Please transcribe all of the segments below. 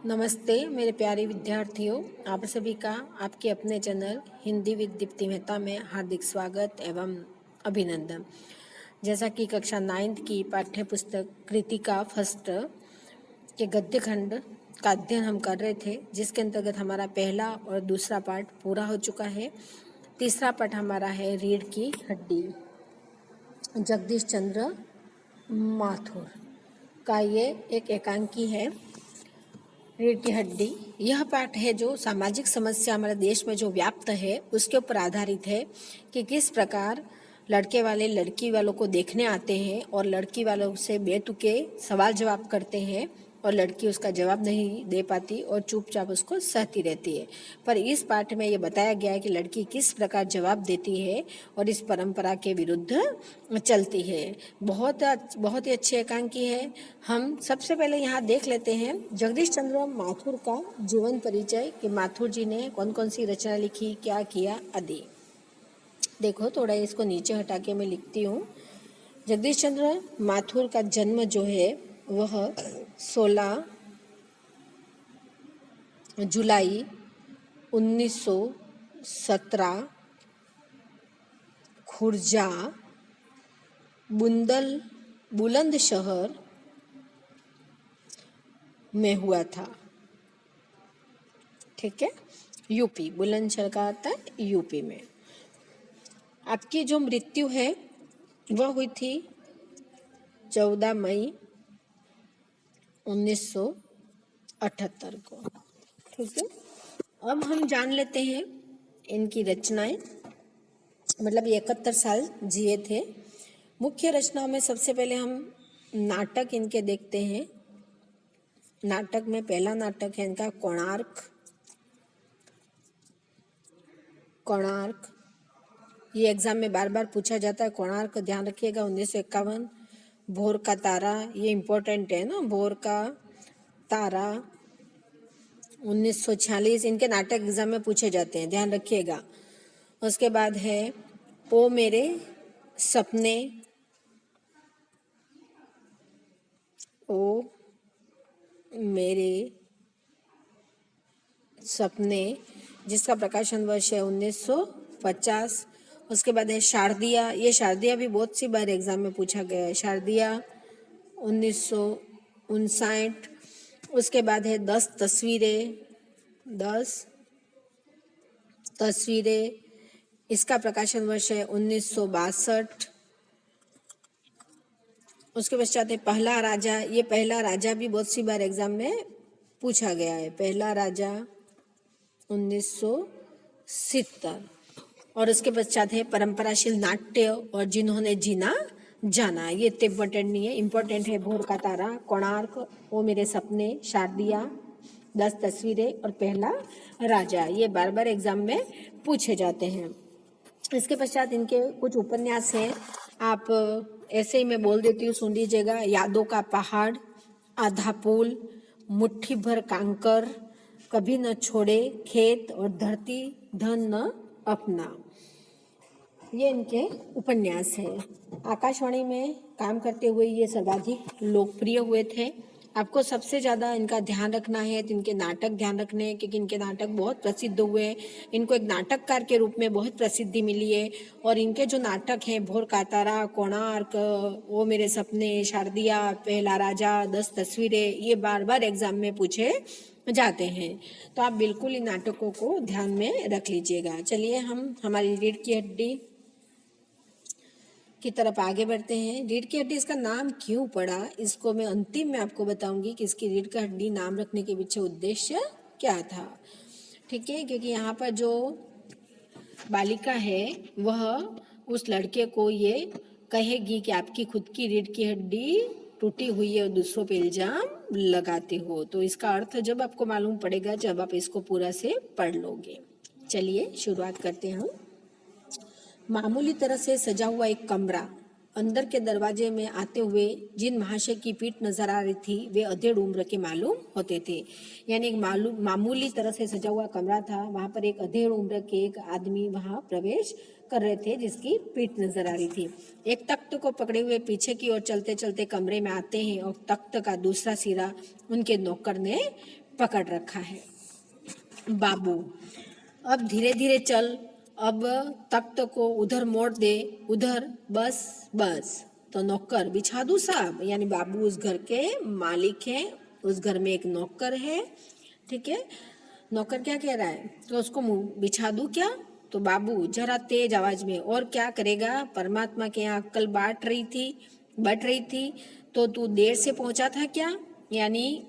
नमस्ते मेरे प्यारे विद्यार्थियों, आप सभी का आपके अपने चैनल हिंदी विद दीप्ति मेहता में हार्दिक स्वागत एवं अभिनंदन। जैसा कि कक्षा 9th की पाठ्य पुस्तक कृतिका फर्स्ट के गद्य खंड का अध्ययन हम कर रहे थे, जिसके अंतर्गत हमारा पहला और दूसरा पाठ पूरा हो चुका है। तीसरा पाठ हमारा है रीढ़ की हड्डी। जगदीश चंद्र माथुर का ये एक एकांकी है, रीढ़ की हड्डी। यह पाठ है जो सामाजिक समस्या हमारे देश में जो व्याप्त है उसके ऊपर आधारित है कि किस प्रकार लड़के वाले लड़की वालों को देखने आते हैं और लड़की वालों से बेतुके सवाल जवाब करते हैं और लड़की उसका जवाब नहीं दे पाती और चुपचाप उसको सहती रहती है। पर इस पाठ में ये बताया गया है कि लड़की किस प्रकार जवाब देती है और इस परंपरा के विरुद्ध चलती है। बहुत ही अच्छी एकांकी है। हम सबसे पहले यहाँ देख लेते हैं जगदीश चंद्र माथुर का जीवन परिचय कि माथुर जी ने कौन कौन सी रचना लिखी, क्या किया आदि। देखो, थोड़ा इसको नीचे हटा के मैं लिखती हूँ। जगदीश चंद्र माथुर का जन्म जो है वह 16 जुलाई 1917 खुर्जा बुलंदशहर में हुआ था। ठीक है, यूपी, बुलंदशहर का आता है यूपी में। आपकी जो मृत्यु है वह हुई थी 14 मई 1978 को। ठीक है, अब हम जान लेते हैं इनकी रचनाएं। मतलब 71 साल जिए थे। मुख्य रचनाओं में सबसे पहले हम नाटक इनके देखते हैं। नाटक में पहला नाटक है इनका कोणार्क। ये एग्जाम में बार बार पूछा जाता है। कोणार्क ध्यान रखिएगा। 1951। भोर का तारा, ये इम्पोर्टेंट है ना, भोर का तारा 1946। इनके नाटक एग्जाम में पूछे जाते हैं, ध्यान रखिएगा। उसके बाद है ओ मेरे सपने, ओ मेरे सपने, जिसका प्रकाशन वर्ष है 1950। उसके बाद है शारदिया। ये शारदिया भी बहुत सी बार एग्जाम में पूछा गया है। शारदिया 1959। उसके बाद है 10 तस्वीरें, इसका प्रकाशन वर्ष है 1962। उसके पश्चात है पहला राजा। ये पहला राजा भी बहुत सी बार एग्जाम में पूछा गया है। पहला राजा 1970। और उसके पश्चात है परंपराशील नाट्य और जिन्होंने जीना जाना। ये इतने इम्पोर्टेंट नहीं है। इम्पोर्टेंट है भोर का तारा, कोणार्क, ओ मेरे सपने, शारदिया, 10 तस्वीरें और पहला राजा। ये बार बार एग्जाम में पूछे जाते हैं। इसके पश्चात इनके कुछ उपन्यास हैं। आप ऐसे ही मैं बोल देती हूँ, सुन लीजिएगा। यादों का पहाड़, आधा पुल, मुट्ठी भर कांकर, कभी न छोड़े, खेत और धरती, धन न अपना। ये इनके उपन्यास है। आकाशवाणी में काम करते हुए ये सर्वाधिक लोकप्रिय हुए थे। आपको सबसे ज़्यादा इनका ध्यान रखना है तो इनके नाटक ध्यान रखने हैं, क्योंकि इनके नाटक बहुत प्रसिद्ध हुए। इनको एक नाटककार के रूप में बहुत प्रसिद्धि मिली है। और इनके जो नाटक हैं, भोर का तारा, कोणार्क, वो मेरे सपने, शारदिया, पहला राजा, 10 तस्वीरें, ये बार बार एग्जाम में पूछे जाते हैं। तो आप बिल्कुल इन नाटकों को ध्यान में रख लीजिएगा। चलिए हम हमारी रीढ़ की हड्डी की तरफ आगे बढ़ते हैं। रीढ़ की हड्डी इसका नाम क्यों पड़ा, इसको मैं अंतिम में आपको बताऊंगी कि इसकी रीढ़ की हड्डी नाम रखने के पीछे उद्देश्य क्या था। ठीक है, क्योंकि यहाँ पर जो बालिका है वह उस लड़के को ये कहेगी कि आपकी खुद की रीढ़ की हड्डी टूटी हुई है और दूसरों पे इल्जाम लगाते हो। तो इसका अर्थ जब आपको मालूम पड़ेगा, जब आप इसको पूरा से पढ़ लोगे। चलिए शुरुआत करते हैं। मामूली तरह से सजा हुआ एक कमरा। अंदर के दरवाजे में आते हुए जिन महाशय की पीठ नजर आ रही थी वे अधेड़ उम्र के मालूम होते थे। यानी एक मामूली तरह से सजा हुआ कमरा था। वहां पर एक अधेड़ उम्र के एक आदमी वहां प्रवेश कर रहे थे जिसकी पीठ नजर आ रही थी। एक तख्त को पकड़े हुए पीछे की ओर चलते चलते कमरे में आते हैं और तख्त का दूसरा सिरा उनके नौकर ने पकड़ रखा है। बाबू, अब धीरे धीरे चल, अब तख्त को उधर मोड़ दे, उधर, बस बस। तो नौकर, बिछा दूं साहब? यानी बाबू उस घर के मालिक हैं, उस घर में एक नौकर है, ठीक है। नौकर क्या कह रहा है, तो उसको मुंह बिछा दूं क्या? तो बाबू जरा तेज आवाज में, और क्या करेगा, परमात्मा के यहाँ अक्ल बट रही थी, तो तू देर से पहुंचा था क्या? यानी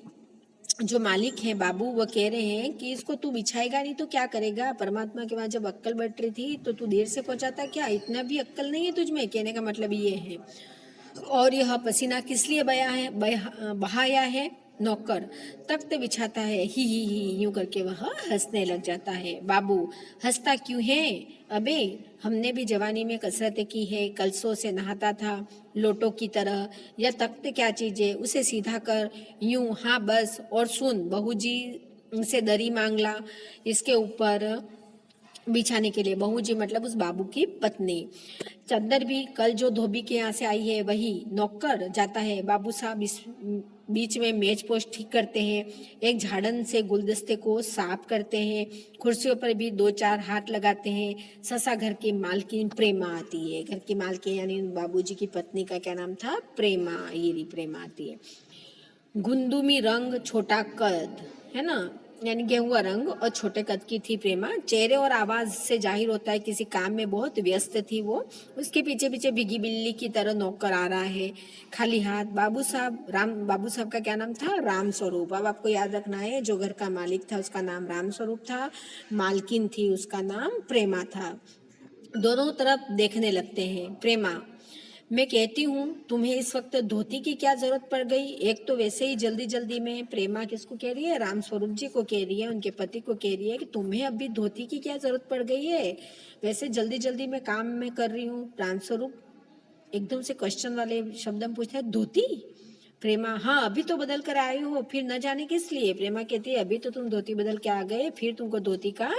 जो मालिक है बाबू, वो कह रहे हैं कि इसको तू बिछाएगा नहीं तो क्या करेगा? परमात्मा के वहां जब अक्ल बढ़ रही थी तो तू देर से पहुंचाता क्या? इतना भी अक्ल नहीं है तुझमें? कहने का मतलब ये है। और यह पसीना किस लिए बहाया है? नौकर, तख्त बिछाता है, ही यूं करके वह हंसने लग जाता है। बाबू, हंसता क्यों है? अबे, हमने भी जवानी में कसरतें की है, कलसों से नहाता था लोटों की तरह। यह तख्त क्या चीज है, उसे सीधा कर, यूं, हाँ बस। और सुन, बहू जी से दरी मांग ला इसके ऊपर बिछाने के लिए। बहू जी मतलब उस बाबू की पत्नी। चादर भी कल जो धोबी के यहाँ से आई है वही। नौकर जाता है, बाबू साहब इस बीच में मेज पोस्ट ठीक करते हैं, एक झाड़न से गुलदस्ते को साफ करते हैं, कुर्सियों पर भी 2-4 हाथ लगाते हैं। ससा घर की मालकिन प्रेमा आती है। घर की मालकिन यानी बाबूजी की पत्नी का क्या नाम था? प्रेमा, ये प्रेमा आती है। गुंदुमी रंग, छोटा कद, है ना, यानी गेहुआ रंग और छोटे कद की थी प्रेमा। चेहरे और आवाज से जाहिर होता है किसी काम में बहुत व्यस्त थी वो। उसके पीछे पीछे भीगी बिल्ली की तरह नौकर आ रहा है, खाली हाथ। बाबू साहब का क्या नाम था? राम स्वरूप। अब आपको याद रखना है, जो घर का मालिक था उसका नाम राम स्वरूप था, मालकिन थी उसका नाम प्रेमा था। दोनों तरफ देखने लगते हैं। प्रेमा, मैं कहती हूँ तुम्हें इस वक्त धोती की क्या जरूरत पड़ गई? एक तो वैसे ही जल्दी जल्दी में। प्रेमा किसको कह रही है? राम स्वरूप जी को कह रही है, उनके पति को कह रही है कि तुम्हें अभी धोती की क्या जरूरत पड़ गई है? वैसे जल्दी जल्दी में काम में कर रही हूँ। राम स्वरूप एकदम से क्वेश्चन वाले शब्द में पूछता है, धोती? प्रेमा, हाँ, अभी तो बदल कर आए हो, फिर न जाने किस लिए? प्रेमा कहती है, अभी तो तुम धोती बदल के आ गए, फिर तुमको धोती का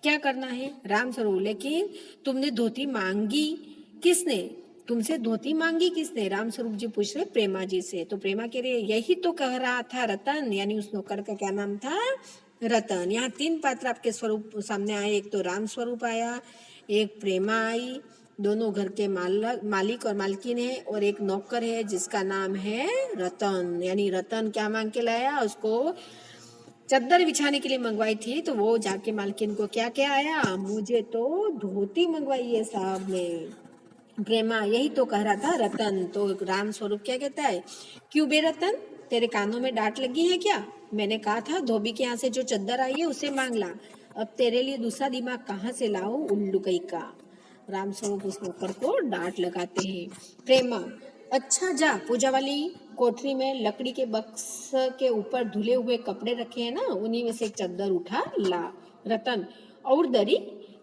क्या करना है? राम स्वरूप, लेकिन तुमने धोती मांगी किसने? तुमसे धोती मांगी किसने? राम स्वरूप जी पूछ रहे प्रेमा जी से। तो प्रेमा कह रही है, यही तो कह रहा था रतन, यानी उस नौकर का क्या नाम था? रतन। यहाँ 3 पात्र आपके स्वरूप सामने आए, एक तो राम स्वरूप आया, एक प्रेमा आई, दोनों घर के मालिक और मालकिन है, और एक नौकर है जिसका नाम है रतन। यानी रतन क्या मांग के लाया? उसको चद्दर बिछाने के लिए मंगवाई थी, तो वो जाके मालकिन को क्या क्या आया? मुझे तो धोती मंगवाई है साहब ने। प्रेमा, यही तो कह रहा था रतन। तो राम स्वरूप क्या कहता है, क्यों बे रतन, तेरे कानों में डांट लगी है क्या? मैंने कहा था धोबी के यहाँ से जो चद्दर आई है उसे मांग ला। अब तेरे लिए दूसरा दिमाग कहाँ से लाओ, उल्लू कहीं का। राम स्वरूप उस नौकर को डांट लगाते हैं। प्रेमा, अच्छा जा, पूजा वाली कोठरी में लकड़ी के बक्स के ऊपर धुले हुए कपड़े रखे हैं ना, उन्हीं में से एक चद्दर उठा ला। रतन, और दरी?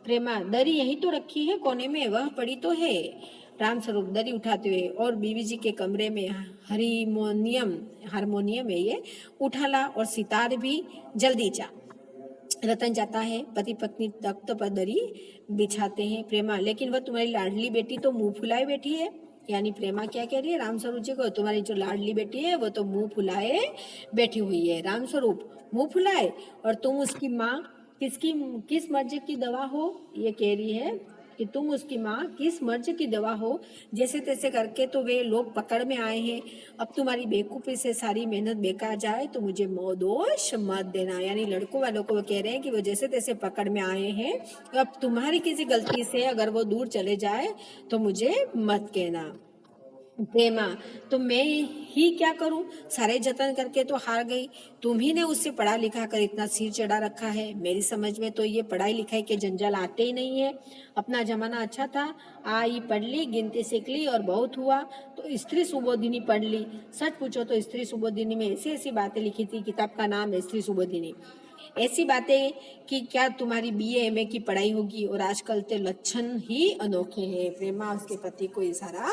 प्रेमा, दरी यही तो रखी है कोने में, वह पड़ी तो है। राम स्वरूप दरी उठाते हुए, और बीवी जी के कमरे में हारमोनियम है ये, उठा ला, और सितार भी, जल्दी जा। रतन जाता है, पति पत्नी तख्त पर दरी बिछाते हैं। प्रेमा, लेकिन वह तुम्हारी लाडली बेटी तो मुंह फुलाए बैठी है। यानी प्रेमा क्या कह रही है राम स्वरूप जी को, तुम्हारी जो लाडली बेटी है वो तो मुंह फुलाए बैठी हुई है। राम स्वरूप, मुंह फुलाए? और तुम उसकी माँ किस मर्ज की दवा हो? ये कह रही है कि तुम उसकी माँ किस मर्ज की दवा हो? जैसे तैसे करके तो वे लोग पकड़ में आए हैं, अब तुम्हारी बेवकूफ़ी से सारी मेहनत बेकार जाए तो मुझे दोष मत देना। यानी लड़कों वालों को वो कह रहे हैं कि वो जैसे तैसे पकड़ में आए हैं, अब तुम्हारी किसी गलती से अगर वो दूर चले जाए तो मुझे मत कहना। प्रेमा, तो मैं ही क्या करूं, सारे जतन करके तो हार गई। तुम ही ने उससे पढ़ा लिखा कर इतना सिर चढ़ा रखा है। मेरी समझ में तो ये पढ़ाई लिखाई के जंजाल आते ही नहीं है। अपना जमाना अच्छा था, आई पढ़ ली, गिनती सीख ली, और बहुत हुआ तो स्त्री सुबोधिनी पढ़ ली। सच पूछो तो स्त्री सुबोधिनी में ऐसी ऐसी बातें लिखी थी, किताब का नाम है स्त्री सुबोधिनी। ऐसी बातें कि क्या तुम्हारी बीए एमए की पढ़ाई होगी, और आजकल तो लक्षण ही अनोखे हैं। प्रेमा उसके पति को इशारा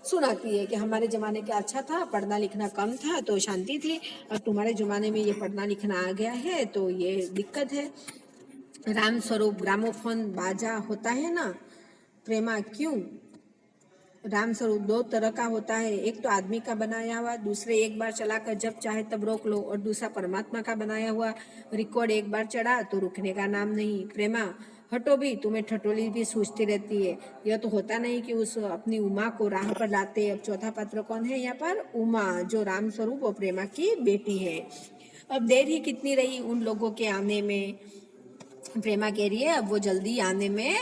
सुनाती है कि हमारे जमाने का अच्छा था, पढ़ना लिखना कम था तो शांति थी, और तुम्हारे जमाने में ये पढ़ना लिखना आ गया है तो ये दिक्कत है। राम स्वरूप, ग्रामोफोन बाजा होता है ना? प्रेमा, क्यों? राम स्वरूप दो तरह का होता है, एक तो आदमी का बनाया हुआ, दूसरे एक बार चलाकर जब चाहे तब रोक लो, और दूसरा परमात्मा का बनाया हुआ रिकॉर्ड एक बार चढ़ा तो रुकने का नाम नहीं। प्रेमा हटो भी, तुम्हें ठटोली भी सूझती रहती है। यह तो होता नहीं कि उस अपनी उमा को राह पर लाते। अब चौथा पात्र कौन है यहाँ पर? उमा, जो राम स्वरूप और प्रेमा की बेटी है। अब देर ही कितनी रही उन लोगों के आने में। प्रेमा कह रही है अब वो जल्दी आने में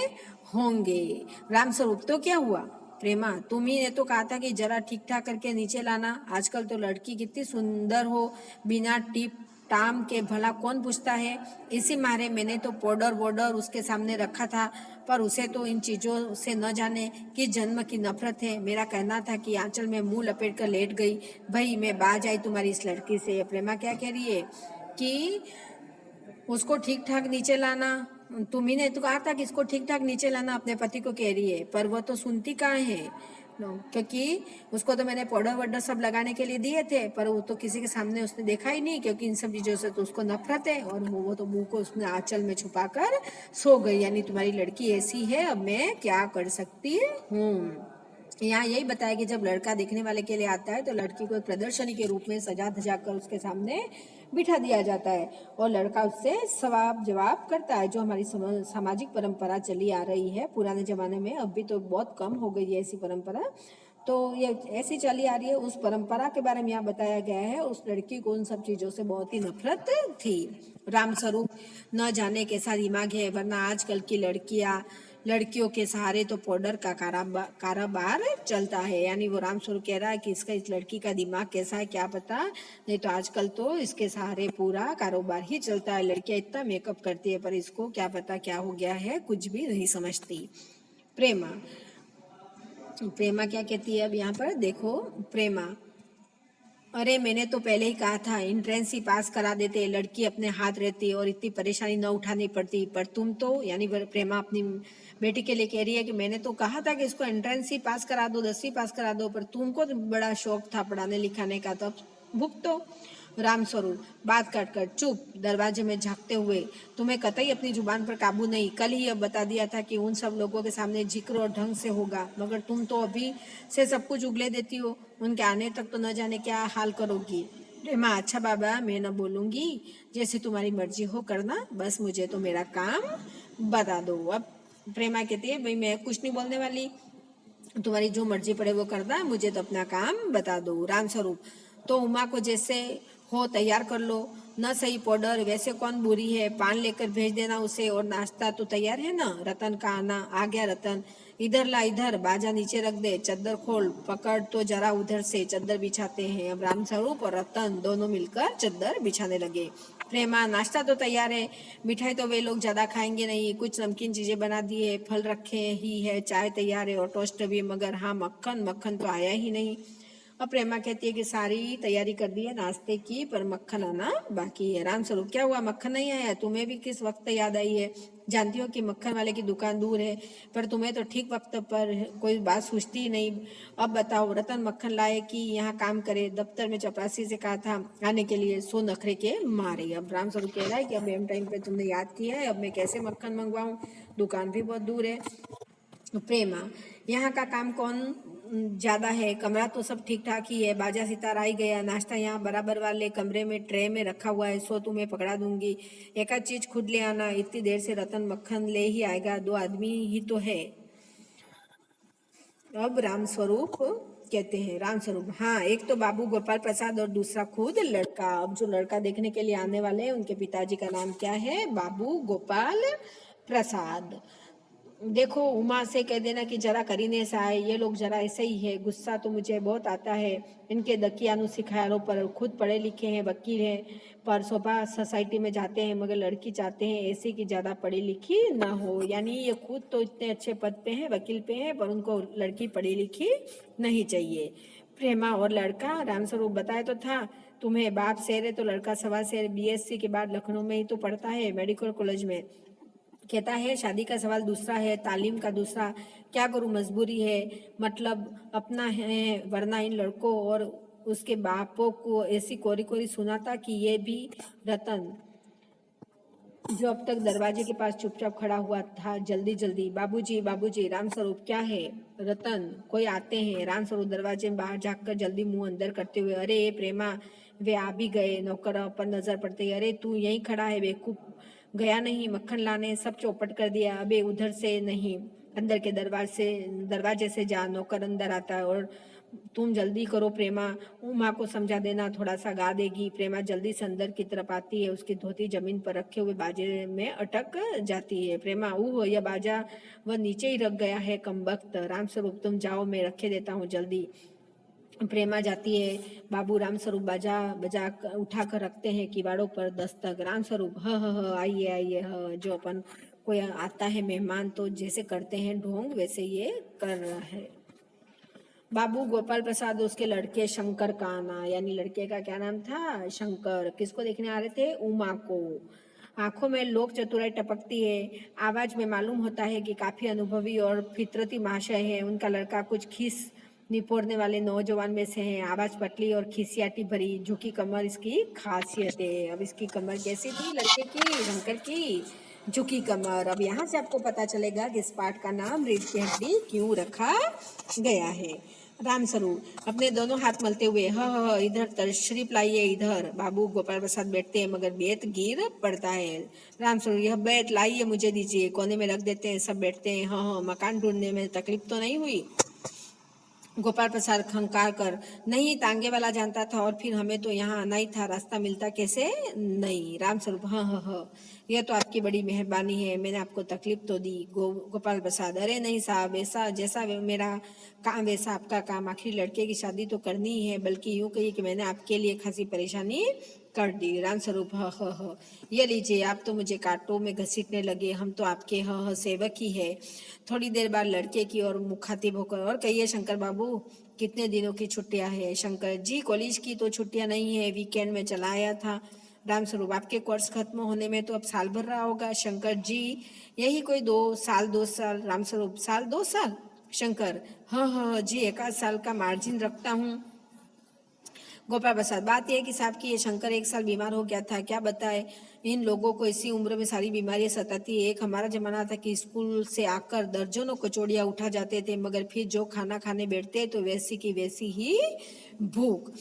होंगे। राम स्वरूप तो क्या हुआ? प्रेमा तुम ही ने तो कहा था कि जरा ठीक ठाक करके नीचे लाना। आजकल तो लड़की कितनी सुंदर हो, बिना टिप टाम के भला कौन पूछता है। इसी मारे मैंने तो पाउडर वॉर्डर उसके सामने रखा था, पर उसे तो इन चीजों से न जाने कि जन्म की नफरत है। मेरा कहना था कि आंचल में मुंह लपेट कर लेट गई। भाई मैं बाज आई तुम्हारी इस लड़की से। प्रेमा क्या कह रही है कि उसको ठीक ठाक नीचे लाना। तुम्ही ने तो कहा था कि इसको ठीक ठाक नीचे लाना, अपने पति को कह रही है, पर वो तो सुनती कहाँ है। क्योंकि उसको तो मैंने पाउडर वाउडर सब लगाने के लिए दिए थे, पर वो तो किसी के सामने उसने देखा ही नहीं, क्योंकि इन सब चीजों से तो उसको नफरत है। और वो तो मुंह को उसने आंचल में छुपा कर सो गई। यानी तुम्हारी लड़की ऐसी है, अब मैं क्या कर सकती हूँ। यहाँ यही बताया कि जब लड़का देखने वाले के लिए आता है तो लड़की को एक प्रदर्शनी के रूप में सजा धजा कर उसके सामने बिठा दिया जाता है, और लड़का उससे सवाल जवाब करता है। जो हमारी सामाजिक परंपरा चली आ रही है पुराने जमाने में, अब भी तो बहुत कम हो गई है ऐसी परंपरा, तो ये ऐसी चली आ रही है। उस परंपरा के बारे में यहाँ बताया गया है। उस लड़की को उन सब चीजों से बहुत ही नफरत थी। राम स्वरूप न जाने कैसा दिमाग है, वरना आजकल की लड़कियों के सहारे तो पाउडर का कारोबार चलता है। यानी वो राम स्वरूप कह रहा है कि इसका इस लड़की का दिमाग कैसा है क्या पता, नहीं तो आजकल तो इसके सहारे पूरा कारोबार ही चलता है। लड़कियां इतना मेकअप करती है, पर इसको क्या पता क्या हो गया है, कुछ भी नहीं समझती। प्रेमा प्रेमा क्या कहती है अब यहाँ पर देखो। प्रेमा अरे मैंने तो पहले ही कहा था एंट्रेंस ही पास करा देते, लड़की अपने हाथ रहती और इतनी परेशानी न उठानी पड़ती। पर तुम तो, यानी प्रेमा अपनी बेटी के लिए कह रही है कि मैंने तो कहा था कि इसको एंट्रेंस ही पास करा दो, 10वीं पास करा दो, पर तुमको तो बड़ा शौक था पढ़ाने लिखाने का, तो भुगतो। राम स्वरूप बात काट कर चुप, दरवाजे में झांकते हुए, तुम्हें कतई अपनी जुबान पर काबू नहीं। कल ही अब बता दिया था कि उन सब लोगों के सामने जिक्र और ढंग से होगा, मगर तुम तो अभी से सब कुछ उगले देती हो। उनके आने तक तो न जाने क्या हाल करोगी। प्रेमा अच्छा बाबा मैं न बोलूंगी, जैसे तुम्हारी मर्जी हो करना, बस मुझे तो मेरा काम बता दो। अब प्रेमा कहती है भाई मैं कुछ नहीं बोलने वाली, तुम्हारी जो मर्जी पड़े वो करना, मुझे तो अपना काम बता दो। राम स्वरूप तो उमा को जैसे हो तैयार कर लो। न सही पाउडर, वैसे कौन बुरी है, पान लेकर भेज देना उसे, और नाश्ता तो तैयार है ना। रतन का आना आ गया। रतन इधर ला, इधर बाजा नीचे रख दे, चद्दर खोल, पकड़ तो जरा उधर से, चद्दर बिछाते हैं। अब राम स्वरूप और रतन दोनों मिलकर चद्दर बिछाने लगे। प्रेमा नाश्ता तो तैयार है, मिठाई तो वे लोग ज्यादा खाएंगे नहीं, कुछ नमकीन चीजें बना दी है, फल रखे ही है, चाय तैयार है और टोस्ट भी, मगर हाँ मक्खन मक्खन तो आया ही नहीं। अब प्रेमा कहती है कि सारी तैयारी कर दी है नाश्ते की, पर मक्खन आना बाकी है। राम स्वरूप क्या हुआ, मक्खन नहीं आया? तुम्हें भी किस वक्त याद आई है? जानती हो कि मक्खन वाले की दुकान दूर है, पर तुम्हें तो ठीक वक्त पर कोई बात सूझती ही नहीं। अब बताओ रतन मक्खन लाए कि यहाँ काम करे? दफ्तर में चपरासी से कहा था आने के लिए, सो नखरे के मारे। अब राम स्वरूप कह रहा है कि अब एम टाइम पे तुमने याद किया है, अब मैं कैसे मक्खन मंगवाऊं, दुकान भी बहुत दूर है। प्रेमा यहाँ का काम कौन ज्यादा है, कमरा तो सब ठीक ठाक ही है, बाजा सितार आई गया, नाश्ता यहाँ बराबर वाले कमरे में ट्रे में रखा हुआ है, सो तुम्हें पकड़ा दूंगी, एक आध चीज खुद ले आना, इतनी देर से रतन मक्खन ले ही आएगा, दो आदमी ही तो है। अब राम स्वरूप कहते हैं, राम स्वरूप हाँ, एक तो बाबू गोपाल प्रसाद और दूसरा खुद लड़का। अब जो लड़का देखने के लिए आने वाले हैं उनके पिताजी का नाम क्या है? बाबू गोपाल प्रसाद। देखो उमा से कह देना कि जरा करीने से आए, ये लोग जरा ऐसे ही है, गुस्सा तो मुझे बहुत आता है इनके दकियानु सिखारों पर। खुद पढ़े लिखे हैं, वकील हैं, पर सोफा सोसाइटी में जाते हैं, मगर लड़की चाहते हैं ऐसी की ज्यादा पढ़ी लिखी ना हो। यानी ये खुद तो इतने अच्छे पद पे हैं, वकील पे हैं, पर उनको लड़की पढ़ी लिखी नहीं चाहिए। प्रेमा और लड़का रामस्वरूप बताया तो था तुम्हें, बाप शेर है तो लड़का सवा शेर, बीएससी के बाद लखनऊ में ही तो पढ़ता है, मेडिकल कॉलेज में। कहता है शादी का सवाल दूसरा है, तालीम का दूसरा, क्या करूं मजबूरी है, मतलब अपना है, वरना इन लड़कों और उसके बापों को ऐसी कोरी कोरी सुनाता कि ये भी रतन जो अब तक दरवाजे के पास चुपचाप खड़ा हुआ था, जल्दी जल्दी, बाबूजी बाबूजी, रामस्वरूप क्या है? रतन, कोई आते हैं। रामस्वरूप दरवाजे में बाहर झाँककर जल्दी मुंह अंदर करते हुए, अरे प्रेमा, वे आ भी गए। नौकर पर नजर पड़ते ही, अरे तू यहीं खड़ा है बेवकूफ, गया नहीं मक्खन लाने? सब चौपट कर दिया। अबे उधर से नहीं, अंदर के दरवाजे से जा। नौकर अंदर आता है, और तुम जल्दी करो प्रेमा, उमा को समझा देना, थोड़ा सा गा देगी। प्रेमा जल्दी से अंदर की तरफ आती है, उसकी धोती जमीन पर रखे हुए बाजे में अटक जाती है। प्रेमा, ओह यह बाजा वह नीचे ही रख गया है, कमबख्त। रामस्वरूप तुम जाओ, मैं रखे देता हूँ जल्दी। प्रेमा जाती है। बाबू रामस्वरूप बाजा बजा उठा कर रखते हैं किवाड़ों पर दस्तक। रामस्वरूप, ह आइए आइए, ह जो अपन कोई आता है मेहमान तो जैसे करते हैं ढोंग, वैसे ये कर रहा है। बाबू गोपाल प्रसाद, उसके लड़के शंकर का आना, यानी लड़के का क्या नाम था? शंकर। किसको देखने आ रहे थे? उमा को। आंखों में लोक चतुराई टपकती है, आवाज में मालूम होता है कि काफी अनुभवी और फितरती महाशय है। उनका लड़का कुछ खीस निपोड़ने वाले नौजवान में से है। आवाज पतली और खिसियाटी भरी, झुकी कमर इसकी खासियत है। अब इसकी कमर कैसी थी लड़के की, शंकर की? झुकी कमर। अब यहाँ से आपको पता चलेगा कि इस पाठ का नाम रीढ़ की हड्डी क्यों रखा गया है। रामस्वरूप अपने दोनों हाथ मलते हुए, इधर तशरीफ लाइए, इधर। बाबू गोपाल प्रसाद बैठते हैं, मगर बेत गिर पड़ता है। रामस्वरूप, यह बेत लाइए, मुझे दीजिए। कोने में रख देते हैं, सब बैठते हैं। मकान ढूंढने में तकलीफ तो नहीं हुई? गोपाल प्रसाद खंकार कर, नहीं, तांगे वाला जानता था, और फिर हमें तो यहाँ आना ही था, रास्ता मिलता कैसे? नहीं। रामस्वरूप, यह तो आपकी बड़ी मेहरबानी है, मैंने आपको तकलीफ तो दी। गोपाल प्रसाद, अरे नहीं साहब, ऐसा जैसा मेरा काम वैसा आपका काम, आखिर लड़के की शादी तो करनी ही है, बल्कि यूं कहिए कि मैंने आपके लिए खासी परेशानी कर दी। रामस्वरूप, ये लीजिए, आप तो मुझे कांटों में घसीटने लगे, हम तो आपके सेवक ही है। थोड़ी देर बाद लड़के की और मुखातिब होकर, और कहिए शंकर बाबू, कितने दिनों की छुट्टियां हैं? शंकर जी, कॉलेज की तो छुट्टियां नहीं है, वीकेंड में चला आया था। रामस्वरूप, आपके कोर्स खत्म होने में तो अब साल भर रहा होगा। शंकर जी, यही कोई 2 साल। रामस्वरूप, साल 2 साल? शंकर, जी, 1 आध साल का मार्जिन रखता हूँ। गोपाल प्रसाद, बात यह है कि साहब की ये शंकर 1 साल बीमार हो गया था, क्या बताए। इन लोगों को इसी उम्र में सारी बीमारियां सताती है। एक हमारा जमाना था कि स्कूल से आकर दर्जनों कचौड़ियां उठा जाते थे, मगर फिर जो खाना खाने बैठते तो वैसी की वैसी ही भूख।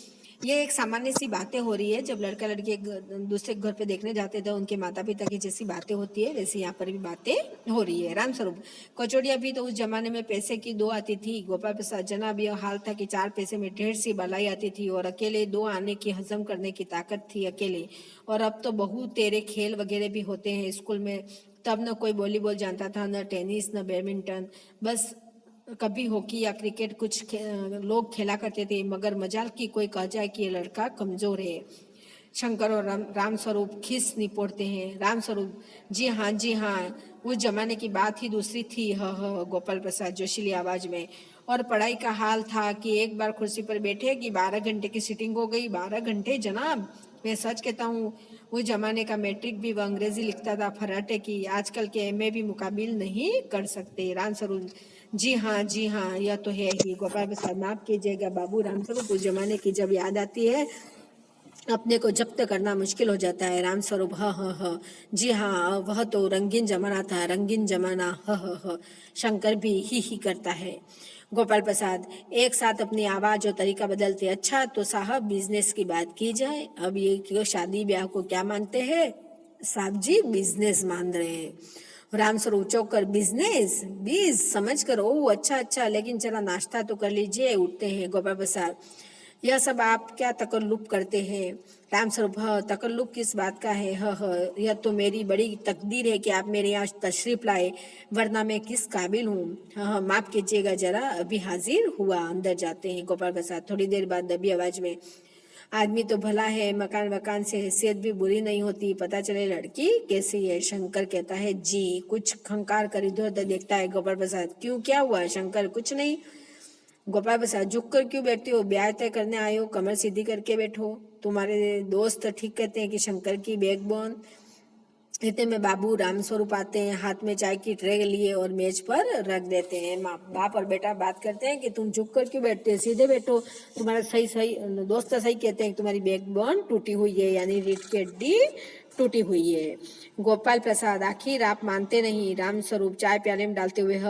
ये एक सामान्य सी बातें हो रही है, जब लड़का लड़की एक दूसरे घर पे देखने जाते थे, उनके माता पिता की जैसी बातें होती है, वैसे यहाँ पर भी बातें हो रही है। रामस्वरूप, कचौड़ियाँ भी तो उस जमाने में पैसे की 2 आती थी। गोपाल प्रसाद, जनाब यह हाल था कि 4 पैसे में ढेर सी बलाई आती थी, और अकेले 2 आने की हजम करने की ताकत थी अकेले। और अब तो बहुत तेरे खेल वगैरह भी होते हैं स्कूल में। तब न कोई वॉलीबॉल जानता था, न टेनिस, न बैडमिंटन, बस कभी हॉकी या क्रिकेट कुछ लोग खेला करते थे, मगर मजाल की कोई कह जाए कि ये लड़का कमजोर है। शंकर और रामस्वरूप खिस निपोड़ते हैं। रामस्वरूप, जी हाँ जी हाँ, उस जमाने की बात ही दूसरी थी। गोपाल प्रसाद जोशीली आवाज में, और पढ़ाई का हाल था कि एक बार कुर्सी पर बैठे कि 12 घंटे की सीटिंग हो गई। 12 घंटे जनाब, मैं सच कहता हूँ, उस जमाने का मैट्रिक भी वह अंग्रेजी लिखता था फराटे की, आजकल के एमए भी मुकाबिल नहीं कर सकते। रामस्वरूप, जी हाँ जी हाँ, यह तो है ही। गोपाल प्रसाद, माफ कीजिएगा बाबू रामस्वरूप, उस जमाने की जब याद आती है अपने को जब्त करना मुश्किल हो जाता है। रामस्वरूप, जी हाँ, वह तो रंगीन जमाना था, रंगीन जमाना, शंकर भी ही करता है। गोपाल प्रसाद एक साथ अपनी आवाज और तरीका बदलते, अच्छा तो साहब बिजनेस की बात की जाए, अब ये क्यों शादी ब्याह को क्या मानते हैं? साहब जी बिजनेस मान रहे हैं। रामस्वरूप चौक कर, बिजनेस बीज समझ कर, ओ अच्छा अच्छा, लेकिन जरा नाश्ता तो कर लीजिए, उठते हैं। गोपाल प्रसाद, यह सब आप क्या तकल्लुफ करते हैं? रामस्वरूप, तकल्लुफ किस बात का है? यह तो मेरी बड़ी तकदीर है कि आप मेरे यहाँ तशरीफ लाए, वरना मैं किस काबिल हूँ। माफ कीजिएगा, जरा अभी हाजिर हुआ। अंदर जाते हैं। गोपाल प्रसाद थोड़ी देर बाद दबी आवाज में, आदमी तो भला है, मकान वकान से हैसियत भी बुरी नहीं होती, पता चले लड़की कैसी है। शंकर कहता है, जी, कुछ खंकार कर इधर उधर देखता है। गोपाल प्रसाद, क्यों, क्या हुआ? शंकर, कुछ नहीं। गोपाल प्रसाद, झुक कर क्यों बैठते हो? ब्याह तय करने आए हो, कमर सीधी करके बैठो। तुम्हारे दोस्त ठीक कहते हैं कि शंकर की बैकबोन। इतने में बाबू रामस्वरूप आते हैं, हाथ में चाय की ट्रे लिए और मेज पर रख देते हैं। बाप और बेटा बात करते हैं कि तुम झुक कर क्यों बैठते हो, सीधे बैठो। तुम्हारा सही दोस्त सही कहते हैं कि तुम्हारी बैकबोन टूटी हुई है, यानी रीढ़ की हड्डी टूटी हुई है। गोपाल प्रसाद, आखिर आप मानते नहीं। राम स्वरूप चाय प्याले में डालते हुए, ह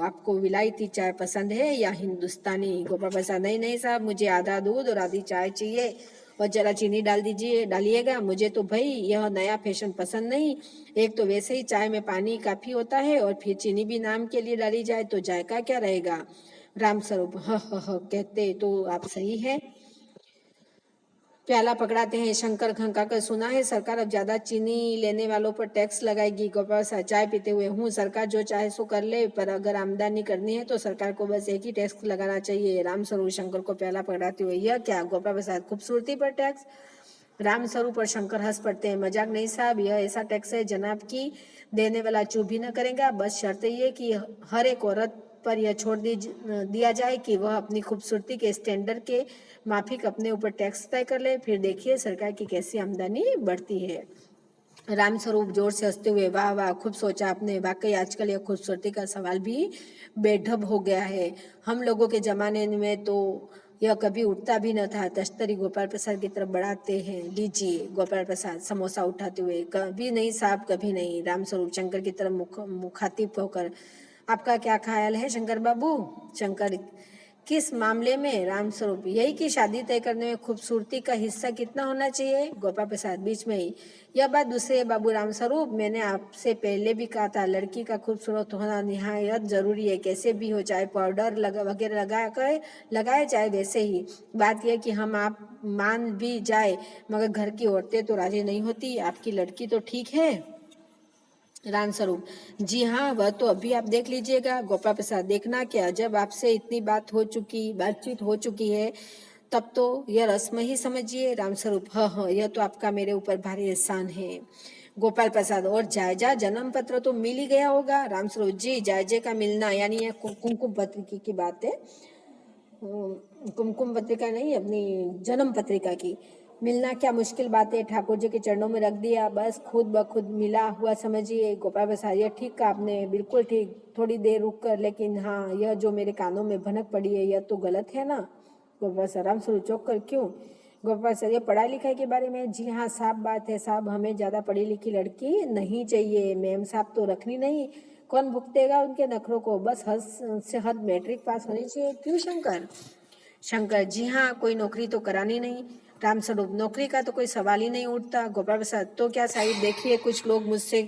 आपको विलायती चाय पसंद है या हिंदुस्तानी? गोपाल प्रसाद, नहीं नहीं साहब, मुझे आधा दूध और आधी चाय चाहिए और जरा चीनी डालिएगा। मुझे तो भाई यह नया फैशन पसंद नहीं। एक तो वैसे ही चाय में पानी काफी होता है और फिर चीनी भी नाम के लिए डाली जाए तो जायका क्या रहेगा? राम स्वरूप, ह कहते तो आप सही है। प्याला पकड़ाते हैं। शंकर खंका कर, सुना है सरकार अब ज्यादा चीनी लेने वालों पर टैक्स लगाएगी। गोपाल साहब चाय पीते हुए, हूँ सरकार जो चाहे सो कर ले, पर अगर आमदनी करनी है तो सरकार को बस एक ही टैक्स लगाना चाहिए। रामस्वरूप शंकर को प्याला पकड़ाते हुए, यह क्या? गोपाल प्रसाद, खूबसूरती पर टैक्स? रामस्वरूप और शंकर हंस पड़ते हैं। मजाक नहीं साहब, यह ऐसा टैक्स है जनाब की देने वाला चूप भी न करेगा। बस शर्त ये कि हर एक औरत पर यह छोड़ दिया जाए कि वह अपनी खूबसूरती के स्टैंडर्ड के माफिक अपने ऊपर टैक्स तय कर ले। फिर देखिए सरकार की कैसी आमदनी बढ़ती है। रामस्वरूप जोर से हंसते हुए, वाह वाह, खूब सोचा आपने। वाकई आजकल यह खूबसूरती का सवाल भी बेढब हो गया है। हम लोगों के जमाने में तो यह कभी उठता भी न था। तश्तरी गोपाल प्रसाद की तरफ बढ़ाते हैं। लीजिए। गोपाल प्रसाद समोसा उठाते हुए, कभी नहीं साहब, कभी नहीं। रामस्वरूप शंकर की तरफ मुखातिब होकर, आपका क्या ख्याल है शंकर बाबू? शंकर, किस मामले में? रामस्वरूप, यही कि शादी तय करने में खूबसूरती का हिस्सा कितना होना चाहिए? गोपाल प्रसाद बीच में ही, यह बात दूसरी है बाबू रामस्वरूप, मैंने आपसे पहले भी कहा था, लड़की का खूबसूरत होना निहायत जरूरी है। कैसे भी हो, चाहे पाउडर वगैरह लगाए चाहे वैसे ही। बात यह कि हम आप मान भी जाए मगर घर की औरतें तो राजी नहीं होती। आपकी लड़की तो ठीक है? रामस्वरूप, जी हाँ, वह तो अभी आप देख लीजिएगा। गोपाल प्रसाद, देखना क्या, जब आपसे इतनी बातचीत हो चुकी है तब तो यह रस्म ही समझिए। रामस्वरूप, हाँ, यह तो आपका मेरे ऊपर भारी एहसान है। गोपाल प्रसाद, और जायजा जन्म पत्र तो मिल ही गया होगा? रामस्वरूप, जी, जायजे का मिलना यानी यह कुमकुम पत्रिका की बात है। कुमकुम पत्रिका नहीं, अपनी जन्म पत्रिका की मिलना क्या मुश्किल बात है। ठाकुर जी के चरणों में रख दिया, बस खुद ब खुद मिला हुआ समझिए। गोपाल प्रसाद, यह ठीक कहा आपने, बिल्कुल ठीक। थोड़ी देर रुक कर, लेकिन हाँ, यह जो मेरे कानों में भनक पड़ी है यह तो गलत है ना? गोपाल सर, रामस्वरूप चौंक कर, क्यों? गोपाल सर, ये पढ़ाई लिखाई के बारे में? जी हाँ साफ बात है साहब, हमें ज्यादा पढ़ी लिखी लड़की नहीं चाहिए। मैम साहब तो रखनी नहीं, कौन भुगतेगा उनके नखरों को? बस हद से हद मैट्रिक पास होनी चाहिए। क्यों शंकर? शंकर, जी हाँ, कोई नौकरी तो करानी नहीं। रामस्वरूप, नौकरी का तो कोई सवाल ही नहीं उठता। गोपाल प्रसाद, तो क्या साहिब, देखिए कुछ लोग मुझसे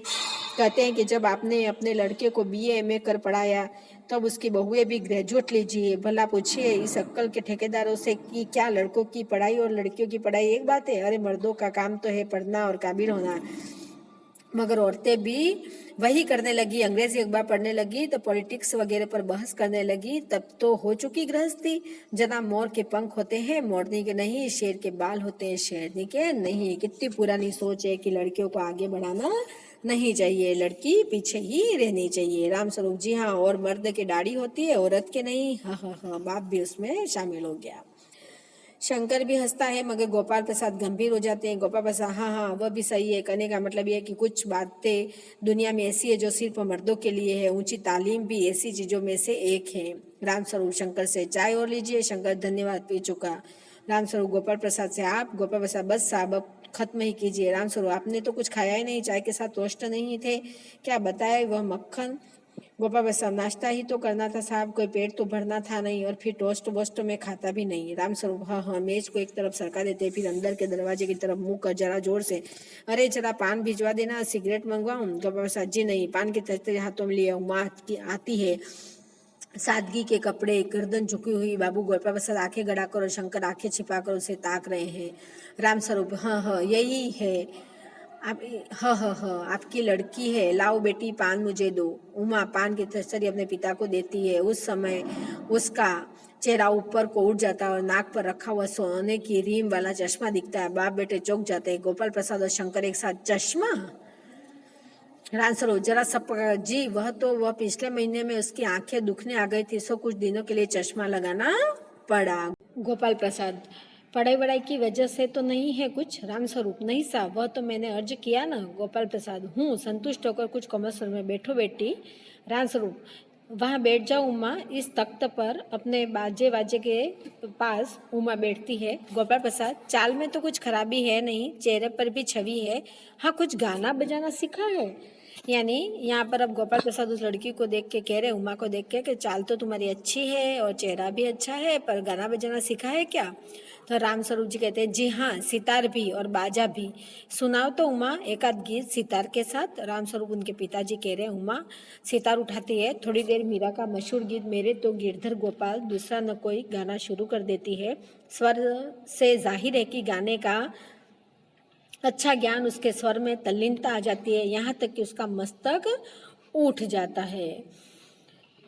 कहते हैं कि जब आपने अपने लड़के को BA MA कर पढ़ाया तब उसकी बहुएं भी ग्रेजुएट लीजिए। भला पूछिए इस अक्कल के ठेकेदारों से कि क्या लड़कों की पढ़ाई और लड़कियों की पढ़ाई एक बात है? अरे मर्दों का काम तो है पढ़ना और काबिल होना, मगर औरतें भी वही करने लगी। अंग्रेजी अखबार पढ़ने लगी तो पॉलिटिक्स वगैरह पर बहस करने लगी, तब तो हो चुकी गृहस्थी। जना मोर के पंख होते हैं, मोरनी के नहीं। शेर के बाल होते हैं, शेरनी के नहीं। कितनी पुरानी सोच है कि लड़कियों को आगे बढ़ाना नहीं चाहिए, लड़की पीछे ही रहनी चाहिए। रामस्वरूप, जी हाँ, और मर्द की दाढ़ी होती है, औरत के नहीं। हाँ, बाप भी उसमें शामिल हो गया। शंकर भी हंसता है मगर गोपाल प्रसाद गंभीर हो जाते हैं। गोपाल प्रसाद, हाँ, वह भी सही है। कहने का मतलब यह है कि कुछ बातें दुनिया में ऐसी है जो सिर्फ मर्दों के लिए है। ऊंची तालीम भी ऐसी चीजों में से एक है। रामस्वरूप शंकर से, चाय और लीजिए। शंकर, धन्यवाद, पी चुका। रामस्वरूप गोपाल प्रसाद से, आप? गोपाल प्रसाद, बस साहब अब खत्म ही कीजिए। रामस्वरूप, आपने तो कुछ खाया ही नहीं, चाय के साथ टोस्ट नहीं थे क्या? बताए वह मक्खन। गोपाल प्रसाद, नाश्ता ही तो करना था साहब, कोई पेट तो भरना था नहीं, और फिर टोस्ट वोस्ट में खाता भी नहीं। रामस्वरूप, हाँ, मेज को एक तरफ सरका देते, फिर अंदर के दरवाजे की तरफ मुंह कर जरा जोर से, अरे जरा पान भिजवा देना, सिगरेट मंगवाऊं? गोपाल प्रसाद, जी नहीं, पान की तस्तरी हाथों में लिए माँ आती है, सादगी के कपड़े, गर्दन झुकी हुई। बाबू गोपाल प्रसाद आंखें गड़ाकर और शंकर आंखें छिपाकर उसे ताक रहे हैं। रामस्वरूप, हाँ, यही है आप। हाँ, आपकी लड़की है, लाओ बेटी पान मुझे दो। उमा पान की तस्तरी अपने पिता को देती है। उस समय उसका चेहरा ऊपर को उठ जाता है और नाक पर रखा हुआ सोने की रीम वाला चश्मा दिखता है। बाप बेटे चौंक जाते हैं। गोपाल प्रसाद और शंकर एक साथ, चश्मा? रामस्वरूप, जरा सब जी, वह पिछले महीने में उसकी आंखें दुखने आ गई थी, सो कुछ दिनों के लिए चश्मा लगाना पड़ा। गोपाल प्रसाद, पढ़ाई वढ़ाई की वजह से तो नहीं है कुछ? रामस्वरूप, नहीं साहब, वह तो मैंने अर्ज किया ना। गोपाल प्रसाद, संतुष्ट होकर कुछ कमर में बैठो बेटी। रामस्वरूप, वहाँ बैठ जाओ उमा। इस तख्त पर अपने बाजे बाजे के पास उमा बैठती है। गोपाल प्रसाद, चाल में तो कुछ खराबी है नहीं, चेहरे पर भी छवि है। हाँ, कुछ गाना बजाना सीखा है? यानी यहाँ पर अब गोपाल प्रसाद उस लड़की को देख के कह रहे, उमा को देख के, कि चाल तो तुम्हारी अच्छी है और चेहरा भी अच्छा है, पर गाना बजाना सीखा है क्या? तो राम स्वरूप जी कहते हैं, जी हाँ, सितार भी और बाजा भी। सुनाओ तो उमा एक आध गीत सितार के साथ। राम स्वरूप उनके पिताजी कह रहे हैं, उमा सितार उठाती है। थोड़ी देर मीरा का मशहूर गीत मेरे तो गिरधर गोपाल दूसरा न कोई गाना शुरू कर देती है। स्वर से जाहिर है कि गाने का अच्छा ज्ञान उसके स्वर में तल्लीनता आ जाती है, यहाँ तक कि उसका मस्तक उठ जाता है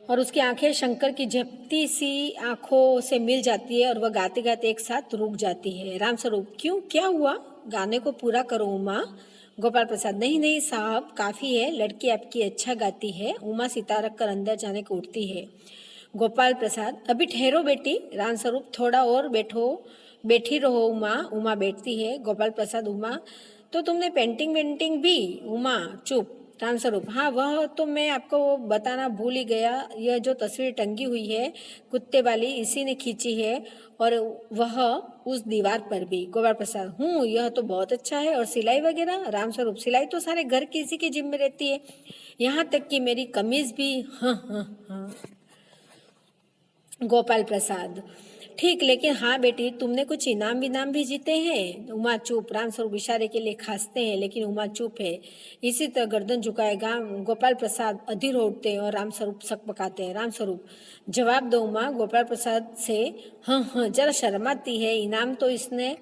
और उसकी आंखें शंकर की झपटी सी आंखों से मिल जाती है और वह गाते गाते एक साथ रुक जाती है। राम स्वरूप, क्यों, क्या हुआ? गाने को पूरा करो उमा। गोपाल प्रसाद, नहीं नहीं साहब, काफ़ी है, लड़की आपकी अच्छा गाती है। उमा सितार रख कर अंदर जाने को उठती है। गोपाल प्रसाद, अभी ठहरो बेटी। राम स्वरूप, थोड़ा और बैठो, बैठी रहो उमा। उमा बैठती है। गोपाल प्रसाद, उमा तो तुमने पेंटिंग वेंटिंग भी? उमा चुप। राम स्वरूप, हाँ वह तो मैं आपको बताना भूल ही गया। यह जो तस्वीर टंगी हुई है कुत्ते वाली, इसी ने खींची है, और वह उस दीवार पर भी। गोपाल प्रसाद, यह तो बहुत अच्छा है। और सिलाई वगैरह? राम स्वरूप, सिलाई तो सारे घर किसी की जिम्मे रहती है, यहाँ तक कि मेरी कमीज भी। हाँ हाँ हाँ। गोपाल प्रसाद, ठीक, लेकिन हाँ बेटी, तुमने कुछ इनाम विनाम भी जीते हैं? उमा चुप। राम स्वरूप इशारे के लिए खांसते हैं, लेकिन उमा चुप है। इसी तरह गर्दन झुकाएगा। गोपाल प्रसाद अधीर उठते हैं और राम स्वरूप सकपकाते हैं। राम स्वरूप, जवाब दो उमा। गोपाल प्रसाद से, हाँ हाँ, जरा शर्माती है। इनाम तो इसने।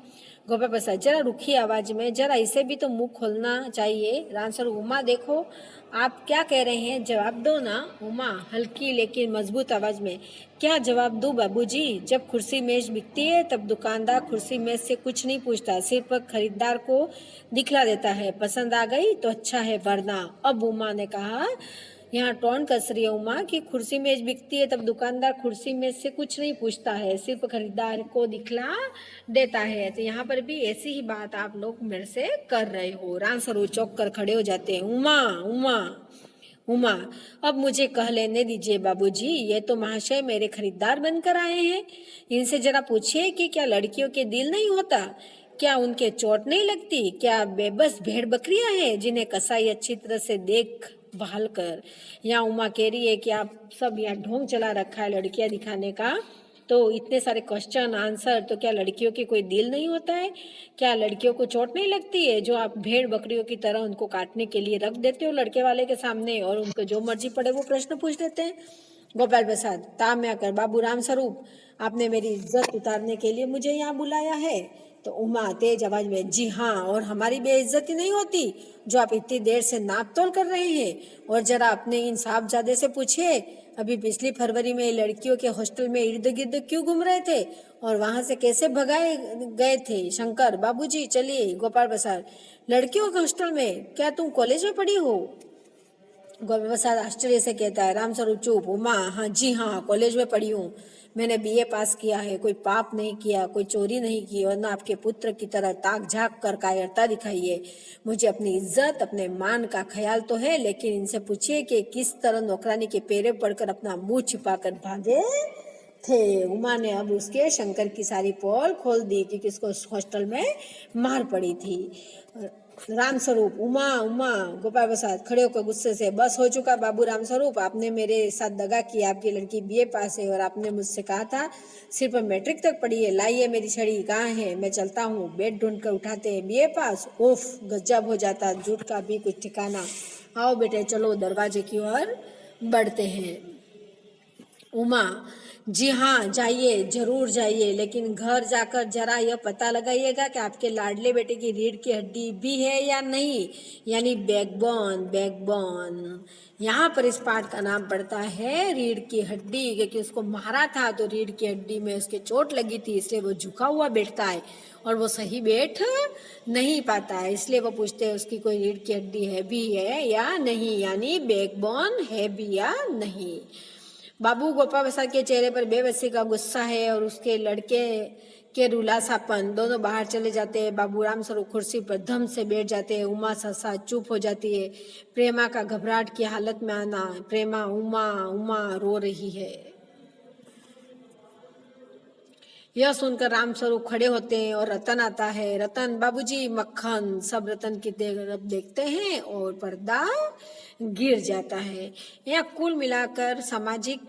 गोपाल प्रसाद जरा रुखी आवाज में, जरा इसे भी तो मुंह खोलना चाहिए। राम स्वरूप, उमा देखो आप क्या कह रहे हैं, जवाब दो ना। उमा हल्की लेकिन मजबूत आवाज में, क्या जवाब दूं बाबूजी? जब कुर्सी मेज बिकती है तब दुकानदार कुर्सी मेज से कुछ नहीं पूछता, सिर्फ खरीदार को दिखला देता है। पसंद आ गई तो अच्छा है, वरना। अब उमा ने कहा, यहाँ टोन कस रही है उमा कि कुर्सी मेज बिकती है तब दुकानदार कुर्सी मेज से कुछ नहीं पूछता है, सिर्फ खरीदार को दिखला देता है। तो यहाँ पर भी ऐसी ही बात आप लोग मेरे से कर रहे हो। राम स्वरूप चौंक कर खड़े हो जाते हैं। उमा उमा उमा, अब मुझे कह लेने दीजिए बाबूजी, ये तो महाशय मेरे खरीदार बनकर आए हैं। इनसे जरा पूछिए कि क्या लड़कियों के दिल नहीं होता? क्या उनके चोट नहीं लगती? क्या बेबस भेड़ बकरियां हैं जिन्हें कसाई अच्छी तरह से देख भाल कर? यहाँ उमा कह रही है कि आप सब यहाँ ढोंग चला रखा है लड़कियां दिखाने का, तो इतने सारे क्वेश्चन आंसर, तो क्या लड़कियों के कोई दिल नहीं होता है? क्या लड़कियों को चोट नहीं लगती है जो आप भेड़ बकरियों की तरह उनको काटने के लिए रख देते हो लड़के वाले के सामने, और उनको जो मर्जी पड़े वो प्रश्न पूछ देते हैं? गोपाल प्रसाद, ताम्या कर बाबू राम स्वरूप, आपने मेरी इज्जत उतारने के लिए मुझे यहाँ बुलाया है? तो उमा तेज आवाज में, जी हाँ, और हमारी बेइज्जती नहीं होती जो आप इतनी देर से नाप तोल कर रहे हैं? और जरा अपने इन साहबजादे से पूछिए, अभी पिछली फरवरी में लड़कियों के हॉस्टल में इर्द गिर्द क्यों घूम रहे थे और वहां से कैसे भगाए गए थे? शंकर बाबूजी चलिए। गोपाल प्रसाद, लड़कियों के हॉस्टल में? क्या तुम कॉलेज में पढ़ी हो? गोपाल प्रसाद आश्चर्य से कहता है। राम स्वरूप चुप। उमा, हाँ जी हाँ, कॉलेज में पढ़ी हूँ, मैंने बीए पास किया है, कोई पाप नहीं किया, कोई चोरी नहीं की, और ना आपके पुत्र की तरह ताक झाँक कर कायरता दिखाई है। मुझे अपनी इज्जत अपने मान का ख्याल तो है, लेकिन इनसे पूछिए कि किस तरह नौकरानी के पैरे पड़कर अपना मुंह छिपा कर भागे थे। उमा ने अब उसके शंकर की सारी पोल खोल दी कि किसको हॉस्टल में मार पड़ी थी। राम स्वरूप, उमा उमा। गोपाल प्रसाद खड़े होकर गुस्से से, बस हो चुका बाबू राम स्वरूप, आपने मेरे साथ दगा किया। आपकी लड़की बीए पास है और आपने मुझसे कहा था सिर्फ मैट्रिक तक पढ़ी है। लाइए मेरी छड़ी, कहाँ है? मैं चलता हूँ। बेड ढूंढ कर उठाते हैं, बीए पास, उफ, गजब हो जाता, झूठ का भी कुछ ठिकाना। आओ बेटे चलो, दरवाजे की ओर बढ़ते हैं। उमा, जी हाँ जाइए, जरूर जाइए, लेकिन घर जाकर जरा यह पता लगाइएगा कि आपके लाडले बेटे की रीढ़ की हड्डी भी है या नहीं, यानी बैकबोन। बैकबोन यहाँ पर इस पाठ का नाम पड़ता है रीढ़ की हड्डी, क्योंकि उसको मारा था तो रीढ़ की हड्डी में उसके चोट लगी थी, इसलिए वो झुका हुआ बैठता है और वो सही बैठ नहीं पाता है, इसलिए वो पूछते हैं उसकी कोई रीढ़ की हड्डी है भी है या नहीं, यानी बैकबोन है भी या नहीं। बाबू गोपाल प्रसाद के चेहरे पर बेबसी का गुस्सा है और उसके लड़के के रुलासापन। दोनों बाहर चले जाते हैं। बाबूराम स्वरूप कुर्सी पर धम से बैठ जाते हैं। उमा सहसा चुप हो जाती है। प्रेमा का घबराहट की हालत में आना। प्रेमा उमा उमा रो रही है। यह सुनकर रामस्वरूप खड़े होते हैं और रतन आता है। रतन, बाबूजी, मक्खन। सब रतन की तरफ देखते हैं और पर्दा गिर जाता है। यह कुल मिलाकर सामाजिक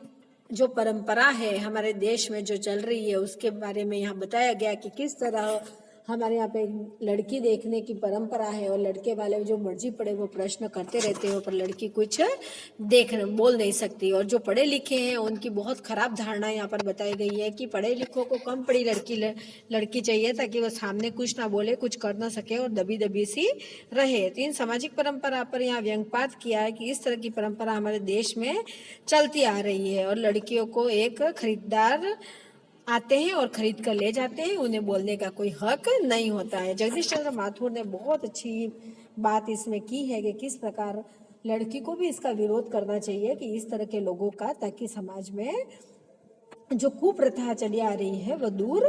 जो परंपरा है हमारे देश में जो चल रही है उसके बारे में यहाँ बताया गया कि किस तरह हमारे यहाँ पे लड़की देखने की परंपरा है और लड़के वाले जो मर्जी पड़े वो प्रश्न करते रहते हो, पर लड़की कुछ बोल नहीं सकती। और जो पढ़े लिखे हैं उनकी बहुत खराब धारणा यहाँ पर बताई गई है कि पढ़े लिखों को कम पढ़ी लड़की चाहिए ताकि वो सामने कुछ ना बोले, कुछ कर ना सके और दबी दबी सी रहे। तो इन सामाजिक परंपरा पर यहाँ व्यंग्यपात किया है कि इस तरह की परंपरा हमारे देश में चलती आ रही है और लड़कियों को एक खरीदार आते हैं और खरीद कर ले जाते हैं, उन्हें बोलने का कोई हक नहीं होता है। जगदीश चंद्र माथुर ने बहुत अच्छी बात इसमें की है कि किस प्रकार लड़की को भी इसका विरोध करना चाहिए कि इस तरह के लोगों का, ताकि समाज में जो कुप्रथा चली आ रही है वह दूर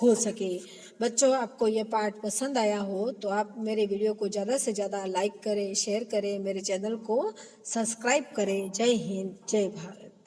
हो सके। बच्चों, आपको यह पाठ पसंद आया हो तो आप मेरे वीडियो को ज़्यादा से ज़्यादा लाइक करें, शेयर करें, मेरे चैनल को सब्सक्राइब करें। जय हिंद, जय भारत।